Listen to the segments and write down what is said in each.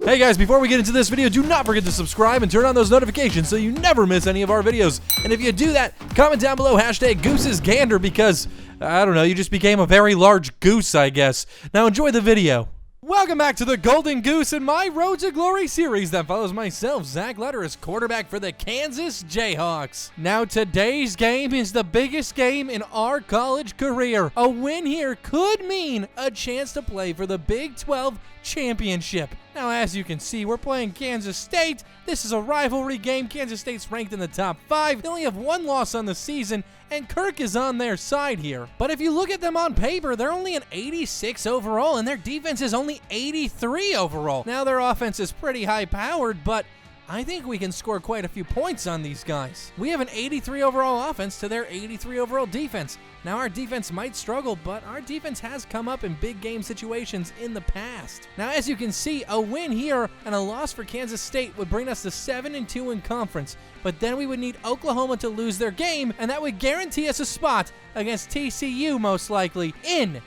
Hey guys, before we get into this video, do not forget to subscribe and turn on those notifications so you never miss any of our videos. And if you do that, comment down below #GoosesGander because, I don't know, you just became a very large goose, I guess. Now enjoy the video. Welcome back to the Golden Goose and my Road to Glory series that follows myself, Zach Letter, as quarterback for the Kansas Jayhawks. Now today's game is the biggest game in our college career. A win here could mean a chance to play for the Big 12 championship. Now, as you can see, we're playing Kansas State. This is a rivalry game. Kansas State's ranked in the top 5. They only have one loss on the season, and Kirk is on their side here. But if you look at them on paper, they're only an 86 overall, and their defense is only 83 overall. Now, their offense is pretty high-powered, but I think we can score quite a few points on these guys. We have an 83 overall offense to their 83 overall defense. Now, our defense might struggle, but our defense has come up in big game situations in the past. Now, as you can see, a win here and a loss for Kansas State would bring us to 7-2 in conference, but then we would need Oklahoma to lose their game, and that would guarantee us a spot against TCU, most likely, in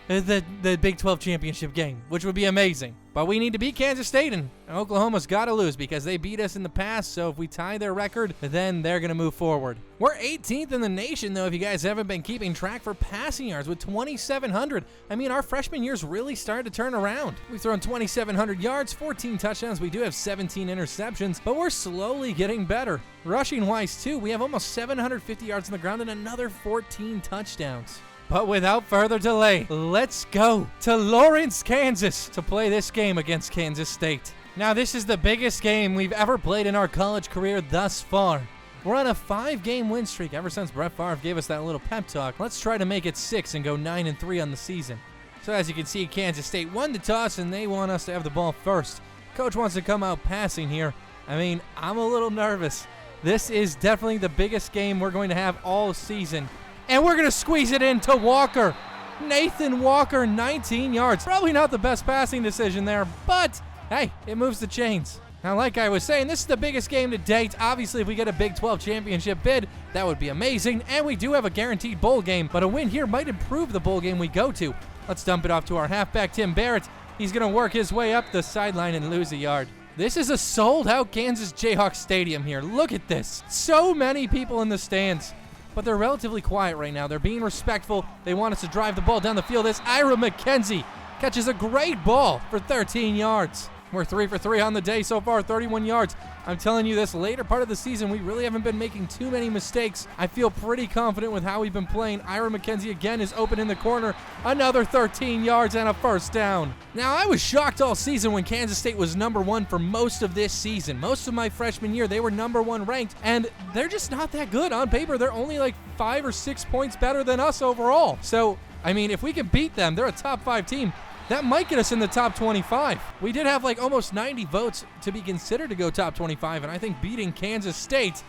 the Big 12 championship game, which would be amazing. But we need to beat Kansas State, and Oklahoma's got to lose because they beat us in the past, so if we tie their record, then they're going to move forward. We're 18th in the nation, though, if you guys haven't been keeping track, for passing yards with 2,700. I mean, our freshman year's really started to turn around. We've thrown 2,700 yards, 14 touchdowns. We do have 17 interceptions, but we're slowly getting better. Rushing-wise, too, we have almost 750 yards on the ground and another 14 touchdowns. But without further delay, let's go to Lawrence, Kansas to play this game against Kansas State. Now, this is the biggest game we've ever played in our college career thus far. We're on a 5-game win streak ever since Brett Favre gave us that little pep talk. Let's try to make it 6 and go 9-3 on the season. So as you can see, Kansas State won the toss and they want us to have the ball first. Coach wants to come out passing here. I mean, I'm a little nervous. This is definitely the biggest game we're going to have all season. And we're going to squeeze it into Walker. Nathan Walker, 19 yards. Probably not the best passing decision there, but hey, it moves the chains. Now, like I was saying, this is the biggest game to date. Obviously, if we get a Big 12 championship bid, that would be amazing. And we do have a guaranteed bowl game, but a win here might improve the bowl game we go to. Let's dump it off to our halfback, Tim Barrett. He's going to work his way up the sideline and lose a yard. This is a sold-out Kansas Jayhawks stadium here. Look at this. So many people in the stands. But they're relatively quiet right now. They're being respectful. They want us to drive the ball down the field as Ira McKenzie catches a great ball for 13 yards. We're 3 for 3 on the day so far, 31 yards. I'm telling you, this later part of the season, we really haven't been making too many mistakes. I feel pretty confident with how we've been playing. Ira McKenzie again is open in the corner. Another 13 yards and a first down. Now, I was shocked all season when Kansas State was #1 for most of this season. Most of my freshman year, they were #1 ranked, and they're just not that good on paper. They're only like 5 or 6 points better than us overall. So, I mean, if we can beat them, they're a top 5 team. That might get us in the top 25. We did have like almost 90 votes to be considered to go top 25, and I think beating Kansas State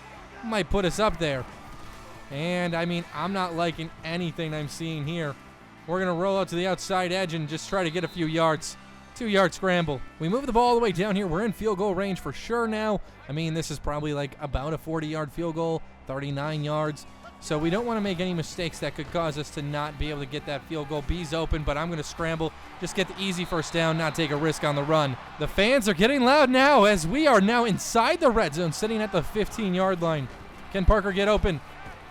might put us up there. And, I mean, I'm not liking anything I'm seeing here. We're going to roll out to the outside edge and just try to get a few yards. 2-yard scramble. We move the ball all the way down here. We're in field goal range for sure now. I mean, this is probably like about a 40-yard field goal, 39 yards. So we don't want to make any mistakes that could cause us to not be able to get that field goal. B's open, but I'm going to scramble, just get the easy first down, not take a risk on the run. The fans are getting loud now as we are now inside the red zone, sitting at the 15-yard line. Can Parker get open?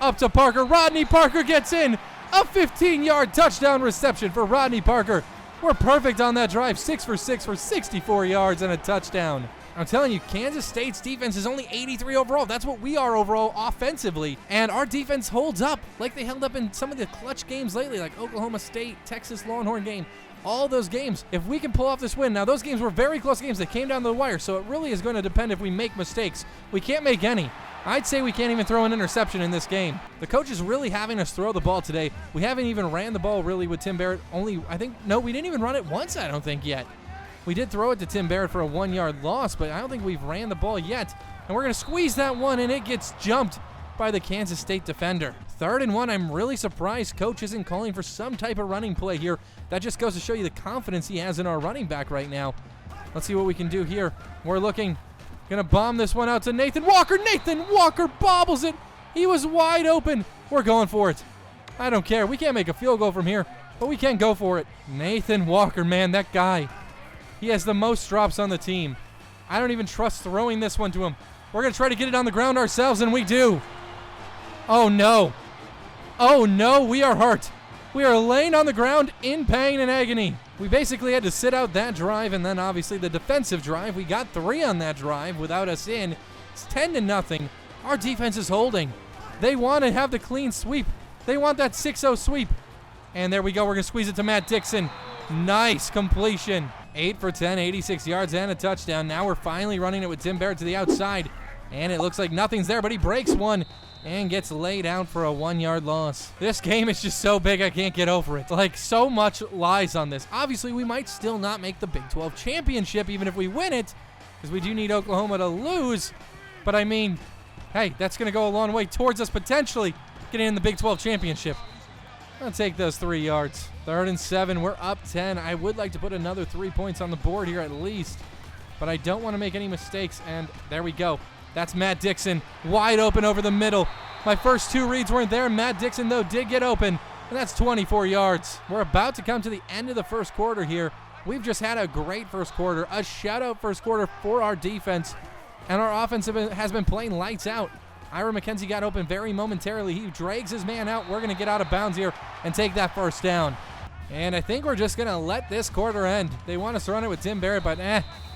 Up to Parker. Rodney Parker gets in. A 15-yard touchdown reception for Rodney Parker. We're perfect on that drive. 6 for 6 for 64 yards and a touchdown. I'm telling you, Kansas State's defense is only 83 overall. That's what we are overall offensively. And our defense holds up like they held up in some of the clutch games lately, like Oklahoma State, Texas Longhorn game. All those games, if we can pull off this win. Now, those games were very close games. They came down to the wire, so it really is going to depend if we make mistakes. We can't make any. I'd say we can't even throw an interception in this game. The coach is really having us throw the ball today. We haven't even ran the ball really with Tim Barrett. We didn't even run it once, I don't think, yet. We did throw it to Tim Barrett for a 1-yard loss, but I don't think we've ran the ball yet. And we're going to squeeze that one, and it gets jumped by the Kansas State defender. 3rd and 1, I'm really surprised Coach isn't calling for some type of running play here. That just goes to show you the confidence he has in our running back right now. Let's see what we can do here. We're looking. Going to bomb this one out to Nathan Walker. Nathan Walker bobbles it. He was wide open. We're going for it. I don't care. We can't make a field goal from here, but we can go for it. Nathan Walker, man, that guy. He has the most drops on the team. I don't even trust throwing this one to him. We're going to try to get it on the ground ourselves, and we do. Oh, no. Oh, no, we are hurt. We are laying on the ground in pain and agony. We basically had to sit out that drive, and then obviously the defensive drive. We got 3 on that drive without us in. It's 10-0. Our defense is holding. They want to have the clean sweep. They want that 6-0 sweep. And there we go. We're going to squeeze it to Matt Dixon. Nice completion. 8 for 10, 86 yards and a touchdown. Now we're finally running it with Tim Barrett to the outside. And it looks like nothing's there, but he breaks one and gets laid out for a 1-yard loss. This game is just so big I can't get over it. Like, so much lies on this. Obviously, we might still not make the Big 12 championship even if we win it, because we do need Oklahoma to lose. But I mean, hey, that's going to go a long way towards us potentially getting in the Big 12 championship. I'll take those 3 yards. 3rd and 7. We're up 10. I would like to put another 3 points on the board here at least, but I don't want to make any mistakes, and there we go. That's Matt Dixon, wide open over the middle. My first 2 reads weren't there. Matt Dixon, though, did get open, and that's 24 yards. We're about to come to the end of the first quarter here. We've just had a great first quarter, a shutout first quarter for our defense, and our offense has been playing lights out. Ira McKenzie got open very momentarily. He drags his man out. We're going to get out of bounds here and take that first down. And I think we're just going to let this quarter end. They want us to run it with Tim Barrett, but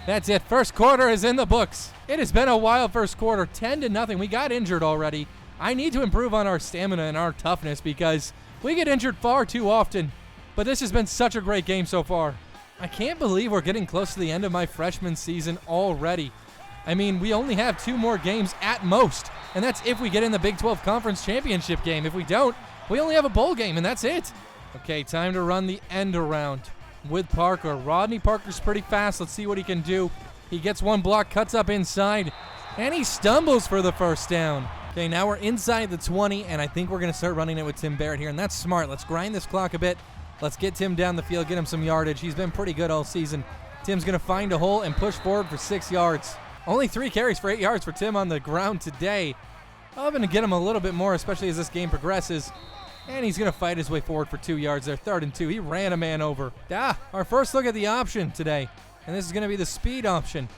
that's it. First quarter is in the books. It has been a wild first quarter, 10-0. We got injured already. I need to improve on our stamina and our toughness because we get injured far too often. But this has been such a great game so far. I can't believe we're getting close to the end of my freshman season already. I mean, we only have 2 more games at most, and that's if we get in the Big 12 Conference Championship game. If we don't, we only have a bowl game, and that's it. Okay, time to run the end around with Parker. Rodney Parker's pretty fast. Let's see what he can do. He gets 1 block, cuts up inside, and he stumbles for the first down. Okay, now we're inside the 20, and I think we're going to start running it with Tim Barrett here, and that's smart. Let's grind this clock a bit. Let's get Tim down the field, get him some yardage. He's been pretty good all season. Tim's going to find a hole and push forward for 6 yards. Only 3 carries for 8 yards for Tim on the ground today. I'm going to get him a little bit more, especially as this game progresses. And he's going to fight his way forward for 2 yards there. 3rd and 2. He ran a man over. Our first look at the option today. And this is going to be the speed option.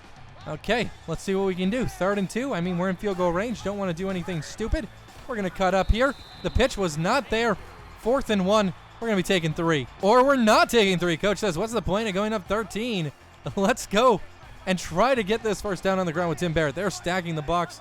Okay, let's see what we can do. 3rd and 2. I mean, we're in field goal range. Don't want to do anything stupid. We're going to cut up here. The pitch was not there. 4th and 1. We're going to be taking 3. Or we're not taking 3. Coach says, what's the point of going up 13? Let's go and try to get this first down on the ground with Tim Barrett. They're stacking the box,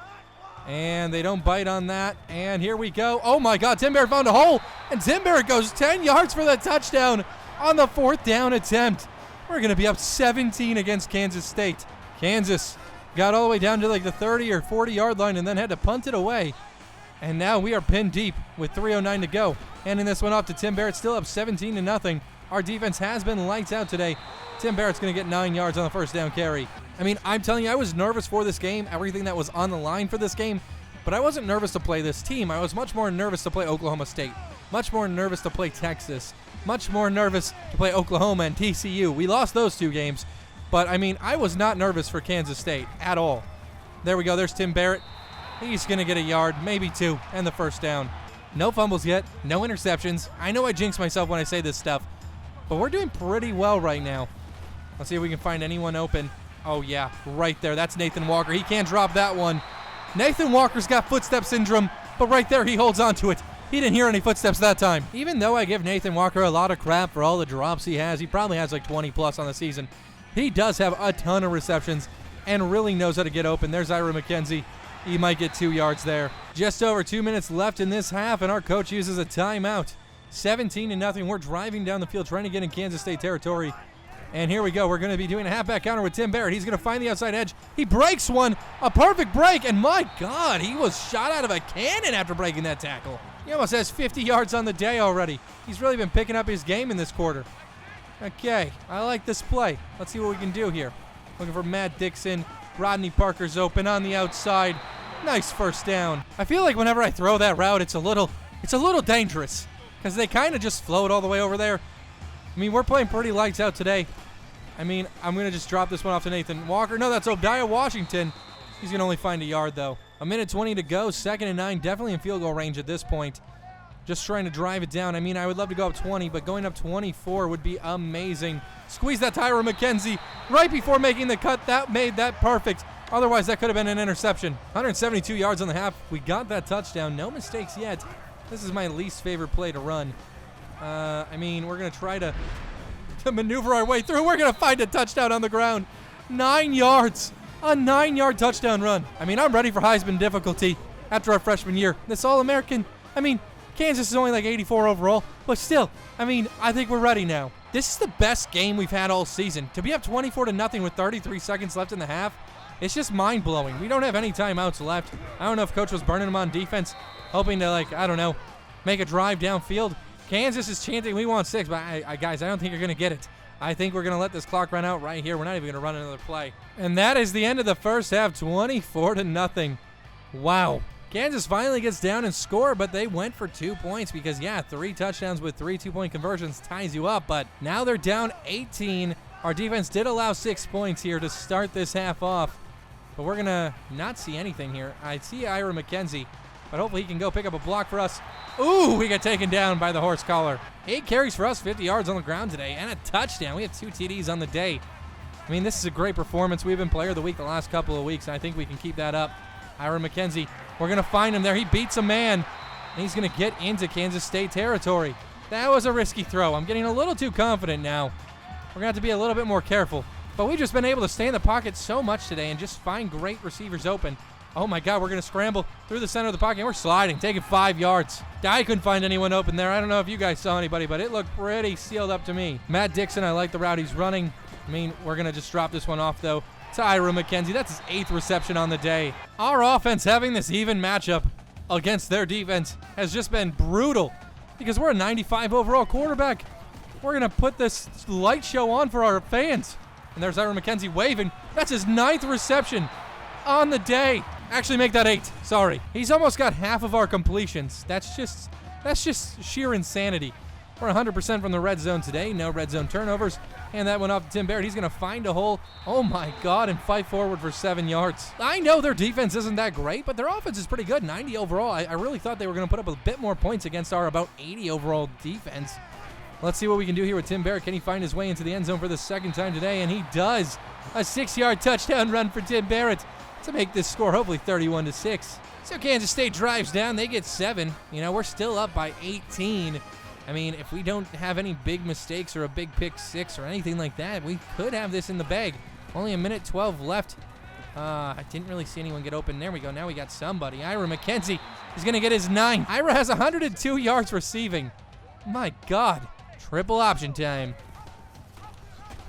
and they don't bite on that. And here we go. Oh, my God. Tim Barrett found a hole, and Tim Barrett goes 10 yards for the touchdown on the 4th down attempt. We're going to be up 17 against Kansas State. Kansas got all the way down to like the 30 or 40-yard line and then had to punt it away. And now we are pinned deep with 3:09 to go. Handing this one off to Tim Barrett, still up 17-0. Our defense has been lights out today. Tim Barrett's going to get 9 yards on the first down carry. I mean, I'm telling you, I was nervous for this game, everything that was on the line for this game, but I wasn't nervous to play this team. I was much more nervous to play Oklahoma State, much more nervous to play Texas, much more nervous to play Oklahoma and TCU. We lost those 2 games, but I mean, I was not nervous for Kansas State at all. There we go. There's Tim Barrett. He's going to get a yard, maybe 2, and the first down. No fumbles yet, no interceptions. I know I jinx myself when I say this stuff, but we're doing pretty well right now. Let's see if we can find anyone open. Oh, yeah, right there. That's Nathan Walker. He can't drop that one. Nathan Walker's got footstep syndrome, but right there he holds on to it. He didn't hear any footsteps that time. Even though I give Nathan Walker a lot of crap for all the drops he probably has like 20+ on the season. He does have a ton of receptions and really knows how to get open. There's Ira McKenzie. He might get 2 yards there. Just over 2 minutes left in this half, and our coach uses a timeout. 17-0. We're driving down the field trying to get in Kansas State territory. And here we go. We're going to be doing a halfback counter with Tim Barrett. He's going to find the outside edge. He breaks one. A perfect break. And my God, he was shot out of a cannon after breaking that tackle. He almost has 50 yards on the day already. He's really been picking up his game in this quarter. Okay, I like this play. Let's see what we can do here. Looking for Matt Dixon. Rodney Parker's open on the outside. Nice first down. I feel like whenever I throw that route, it's a little dangerous because they kind of just float all the way over there. I mean, we're playing pretty lights out today. I mean, I'm going to just drop this one off to Nathan Walker. No, that's Obadiah Washington. He's going to only find a yard, though. 1:20 to go. 2nd and 9. Definitely in field goal range at this point. just trying to drive it down. I mean, I would love to go up 20, but going up 24 would be amazing. Squeeze that Tyra McKenzie right before making the cut. That made that perfect. Otherwise, that could have been an interception. 172 yards on the half. We got that touchdown. No mistakes yet. This is my least favorite play to run. I mean, we're going to try to maneuver our way through. We're going to find a touchdown on the ground. 9 yards. A 9-yard touchdown run. I mean, I'm ready for Heisman difficulty after our freshman year. This All-American, I mean, Kansas is only like 84 overall, but still, I mean, I think we're ready now. This is the best game we've had all season. To be up 24-0 with 33 seconds left in the half, it's just mind-blowing. We don't have any timeouts left. I don't know if Coach was burning them on defense, hoping to, like, I don't know, make a drive downfield. Kansas is chanting, we want 6, but guys, I don't think you're going to get it. I think we're going to let this clock run out right here. We're not even going to run another play. And that is the end of the first half, 24-0. Wow. Kansas finally gets down and score, but they went for 2 points because, yeah, 3 touchdowns with 3 2-point conversions ties you up, but now they're down 18. Our defense did allow 6 points here to start this half off, but we're going to not see anything here. I see Ira McKenzie, but hopefully he can go pick up a block for us. Ooh, we got taken down by the horse collar. 8 carries for us, 50 yards on the ground today, and a touchdown. We have 2 TDs on the day. I mean, this is a great performance. We've been player of the week the last couple of weeks, and I think we can keep that up. Ira McKenzie, we're going to find him there. He beats a man, and he's going to get into Kansas State territory. That was a risky throw. I'm getting a little too confident now. We're going to have to be a little bit more careful. But we've just been able to stay in the pocket so much today and just find great receivers open. Oh, my God, we're going to scramble through the center of the pocket, and we're sliding, taking 5 yards. I couldn't find anyone open there. I don't know if you guys saw anybody, but it looked pretty sealed up to me. Matt Dixon, I like the route he's running. I mean, we're going to just drop this one off, though, to Ira McKenzie. That's his 8th reception on the day. Our offense having this even matchup against their defense has just been brutal because we're a 95 overall quarterback. We're going to put this light show on for our fans. And there's Ira McKenzie waving. That's his 9th reception on the day. Actually, make that 8. Sorry. He's almost got half of our completions. That's just sheer insanity. We're 100% from the red zone today. No red zone turnovers. And that went off to Tim Barrett. He's going to find a hole. Oh, my God, and fight forward for 7 yards. I know their defense isn't that great, but their offense is pretty good. 90 overall. I really thought they were going to put up a bit more points against our about 80 overall defense. Let's see what we can do here with Tim Barrett. Can he find his way into the end zone for the 2nd time today? And he does. A 6-yard touchdown run for Tim Barrett to make this score hopefully 31-6. So Kansas State drives down. They get 7. You know, we're still up by 18. I mean, if we don't have any big mistakes or a big pick 6 or anything like that, we could have this in the bag. Only a minute 12 left. I didn't really see anyone get open. There we go. Now we got somebody. Ira McKenzie is going to get his 9. Ira has 102 yards receiving. My God. Triple option time.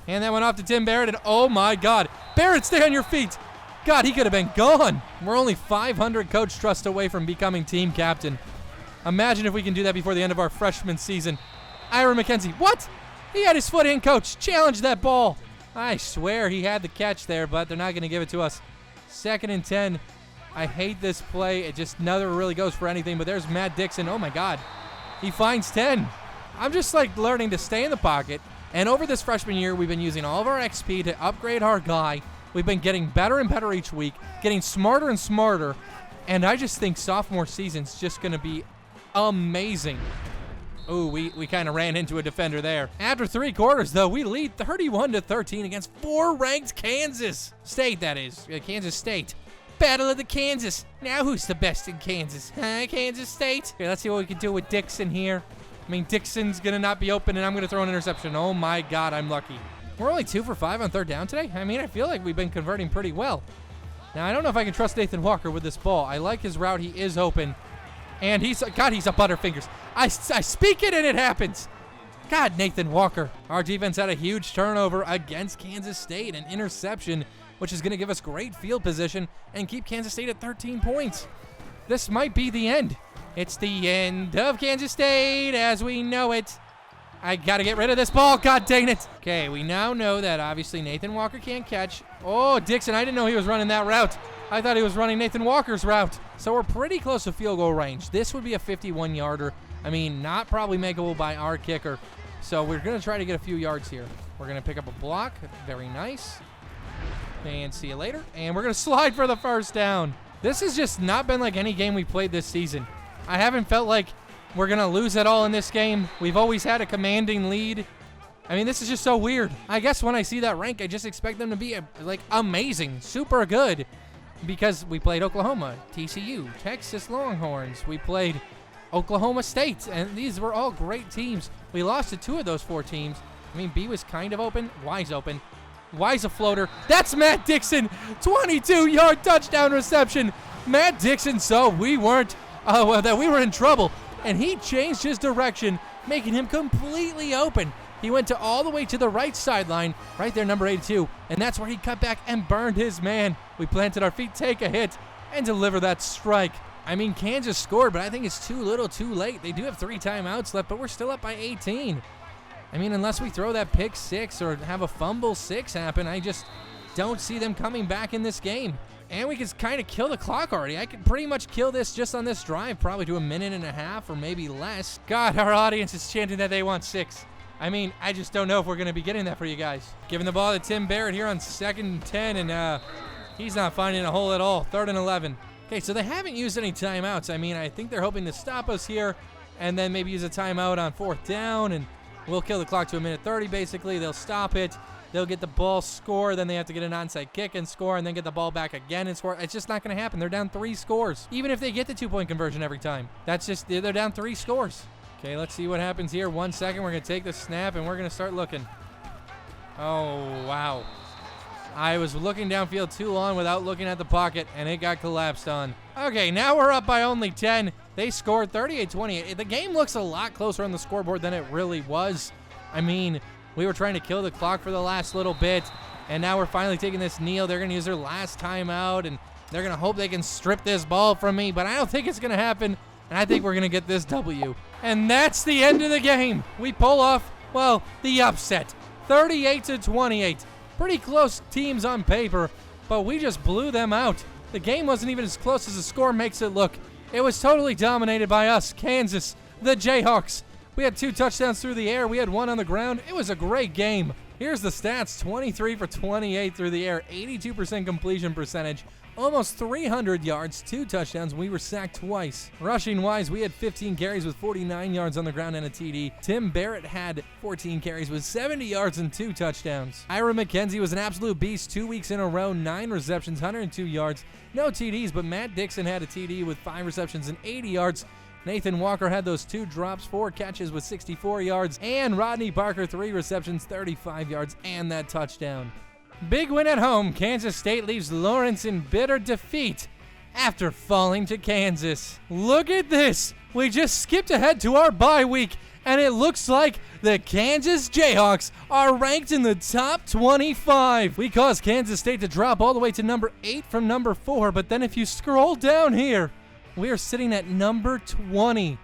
And that went off to Tim Barrett, and oh my God. Barrett, stay on your feet. God, he could have been gone. We're only 500 coach trust away from becoming team captain. Imagine if we can do that before the end of our freshman season. Ira McKenzie, what? He had his foot in, coach. Challenge that ball. I swear he had the catch there, but they're not going to give it to us. 2nd and 10. I hate this play. It just never really goes for anything, but there's Matt Dixon. Oh, my God. He finds 10. I'm just, like, learning to stay in the pocket, and over this freshman year, we've been using all of our XP to upgrade our guy. We've been getting better and better each week, getting smarter and smarter, and I just think sophomore season's just going to be amazing. Ooh, we kind of ran into a defender there. After 3 quarters, though, we lead 31-13 against 4-ranked Kansas State, that is. Kansas State. Battle of the Kansas. Now who's the best in Kansas? Huh, Kansas State? Here, let's see what we can do with Dixon here. I mean, Dixon's going to not be open, and I'm going to throw an interception. Oh, my God, I'm lucky. We're only 2 for 5 on 3rd down today. I mean, I feel like we've been converting pretty well. Now, I don't know if I can trust Nathan Walker with this ball. I like his route. He is open. And he's a Butterfingers. I speak it and it happens. God, Nathan Walker. Our defense had a huge turnover against Kansas State, an interception, which is going to give us great field position and keep Kansas State at 13 points. This might be the end. It's the end of Kansas State as we know it. I got to get rid of this ball. God dang it. Okay, we now know that obviously Nathan Walker can't catch. Oh, Dixon, I didn't know he was running that route. I thought he was running Nathan Walker's route. So we're pretty close to field goal range. This would be a 51-yarder. I mean, not probably makeable by our kicker. So we're going to try to get a few yards here. We're going to pick up a block. Very nice. And see you later. And we're going to slide for the 1st down. This has just not been like any game we played this season. I haven't felt like we're going to lose it all in this game. We've always had a commanding lead. I mean, this is just so weird. I guess when I see that rank, I just expect them to be, like, amazing, super good. Because we played Oklahoma, TCU, Texas Longhorns. We played Oklahoma State, and these were all great teams. We lost to 2 of those 4 teams. I mean, B was kind of open, Y's open. Y's a floater. That's Matt Dixon, 22-yard touchdown reception. Matt Dixon saw we weren't, that we were in trouble, and he changed his direction, making him completely open. He went all the way to the right sideline, right there, number 82, and that's where he cut back and burned his man. We planted our feet, take a hit, and deliver that strike. I mean, Kansas scored, but I think it's too little, too late. They do have 3 timeouts left, but we're still up by 18. I mean, unless we throw that pick 6 or have a fumble 6 happen, I just don't see them coming back in this game. And we can kind of kill the clock already. I could pretty much kill this just on this drive, probably to a minute and a half or maybe less. God, our audience is chanting that they want 6. I mean, I just don't know if we're going to be getting that for you guys. Giving the ball to Tim Barrett here on 2nd and 10, and he's not finding a hole at all. 3rd and 11. Okay, so they haven't used any timeouts. I mean, I think they're hoping to stop us here and then maybe use a timeout on 4th down, and we'll kill the clock to a minute 30, basically. They'll stop it. They'll get the ball, score, then they have to get an onside kick and score, and then get the ball back again and score. It's just not going to happen. They're down 3 scores. Even if they get the 2-point conversion every time. That's just, they're down 3 scores. Okay, let's see what happens here. 1 second, we're going to take the snap, and we're going to start looking. Oh, wow. I was looking downfield too long without looking at the pocket, and it got collapsed on. Okay, now we're up by only 10. They scored 38-28. The game looks a lot closer on the scoreboard than it really was. I mean, we were trying to kill the clock for the last little bit, and now we're finally taking this kneel. They're going to use their last timeout, and they're going to hope they can strip this ball from me, but I don't think it's going to happen, and I think we're going to get this W. And that's the end of the game. We pull off, well, the upset. 38-28. Pretty close teams on paper, but we just blew them out. The game wasn't even as close as the score makes it look. It was totally dominated by us, Kansas, the Jayhawks. We had 2 touchdowns through the air. We had 1 on the ground. It was a great game. Here's the stats. 23 for 28 through the air, 82% completion percentage, almost 300 yards, 2 touchdowns. We were sacked twice. Rushing-wise, we had 15 carries with 49 yards on the ground and a TD. Tim Barrett had 14 carries with 70 yards and 2 touchdowns. Ira McKenzie was an absolute beast 2 weeks in a row, 9 receptions, 102 yards. No TDs, but Matt Dixon had a TD with 5 receptions and 80 yards. Nathan Walker had those 2 drops, 4 catches with 64 yards, and Rodney Parker 3 receptions, 35 yards, and that touchdown. Big win at home. Kansas State leaves Lawrence in bitter defeat after falling to Kansas. Look at this. We just skipped ahead to our bye week, and it looks like the Kansas Jayhawks are ranked in the top 25. We caused Kansas State to drop all the way to number 8 from number 4, but then if you scroll down here, we are sitting at number 20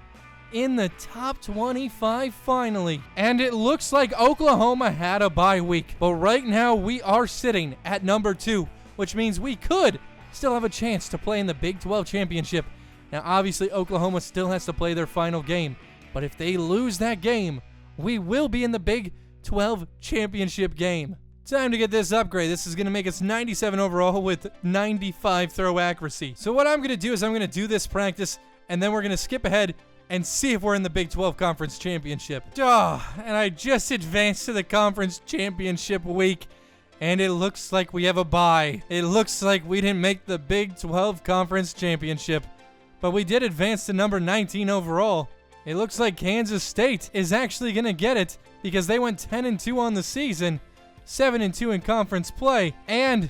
in the top 25 finally. And it looks like Oklahoma had a bye week. But right now we are sitting at number 2, which means we could still have a chance to play in the Big 12 championship. Now obviously Oklahoma still has to play their final game. But if they lose that game, we will be in the Big 12 championship game. Time to get this upgrade. This is going to make us 97 overall with 95 throw accuracy. So what I'm going to do is I'm going to do this practice, and then we're going to skip ahead and see if we're in the Big 12 Conference Championship. And I just advanced to the Conference Championship week, and it looks like we have a bye. It looks like we didn't make the Big 12 Conference Championship, but we did advance to number 19 overall. It looks like Kansas State is actually going to get it because they went 10-2 on the season. 7-2 in conference play, and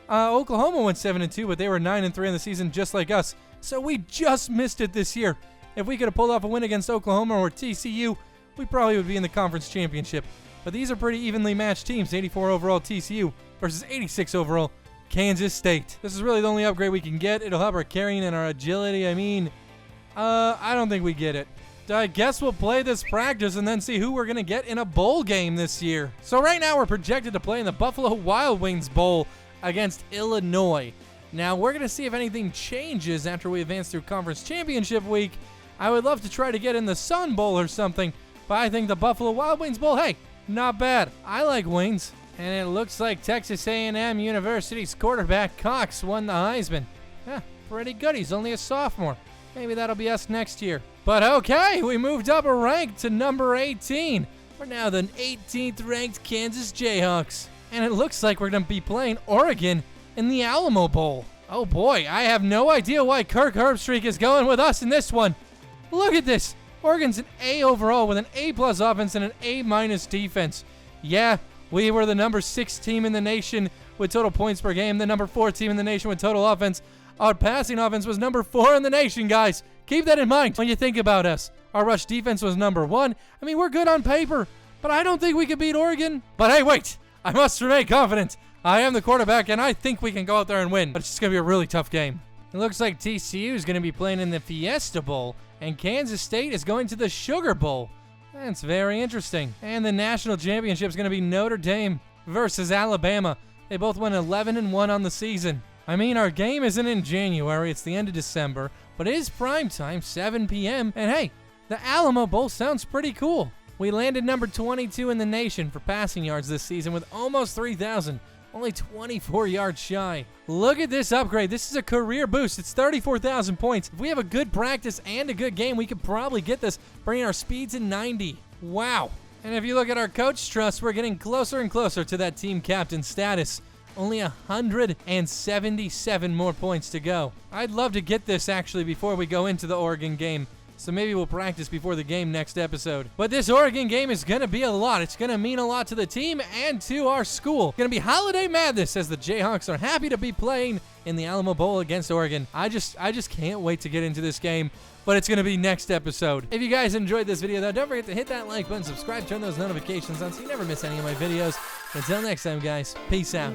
Oklahoma went 7-2, but they were 9-3 in the season just like us. So we just missed it this year. If we could have pulled off a win against Oklahoma or TCU, we probably would be in the conference championship. But these are pretty evenly matched teams, 84 overall TCU versus 86 overall Kansas State. This is really the only upgrade we can get. It'll help our carrying and our agility. I mean, I don't think we get it. I guess we'll play this practice and then see who we're going to get in a bowl game this year. So right now we're projected to play in the Buffalo Wild Wings Bowl against Illinois. Now we're going to see if anything changes after we advance through Conference Championship Week. I would love to try to get in the Sun Bowl or something, but I think the Buffalo Wild Wings Bowl, hey, not bad. I like wings. And it looks like Texas A&M University's quarterback Cox won the Heisman. Yeah, pretty good. He's only a sophomore. Maybe that'll be us next year. But okay, we moved up a rank to number 18. We're now the 18th ranked Kansas Jayhawks. And it looks like we're going to be playing Oregon in the Alamo Bowl. Oh boy, I have no idea why Kirk Herbstreit is going with us in this one. Look at this. Oregon's an A overall with an A+ offense and an A- defense. Yeah, we were the number 6 team in the nation with total points per game, the number 4 team in the nation with total offense. Our passing offense was number 4 in the nation, guys. Keep that in mind when you think about us. Our rush defense was number 1. I mean, we're good on paper, but I don't think we could beat Oregon. But hey, wait. I must remain confident. I am the quarterback, and I think we can go out there and win. But it's just going to be a really tough game. It looks like TCU is going to be playing in the Fiesta Bowl, and Kansas State is going to the Sugar Bowl. That's very interesting. And the national championship is going to be Notre Dame versus Alabama. They both went 11-1 on the season. I mean, our game isn't in January, it's the end of December, but it is prime time, 7 p.m., and hey, the Alamo Bowl sounds pretty cool. We landed number 22 in the nation for passing yards this season with almost 3,000, only 24 yards shy. Look at this upgrade. This is a career boost. It's 34,000 points. If we have a good practice and a good game, we could probably get this, bringing our speed to 90. Wow. And if you look at our coach trust, we're getting closer and closer to that team captain status. Only 177 more points to go. I'd love to get this actually before we go into the Oregon game. So maybe we'll practice before the game next episode. But this Oregon game is going to be a lot. It's going to mean a lot to the team and to our school. Going to be holiday madness as the Jayhawks are happy to be playing in the Alamo Bowl against Oregon. I just can't wait to get into this game. But it's going to be next episode. If you guys enjoyed this video, though, don't forget to hit that like button, subscribe, turn those notifications on so you never miss any of my videos. Until next time, guys, peace out.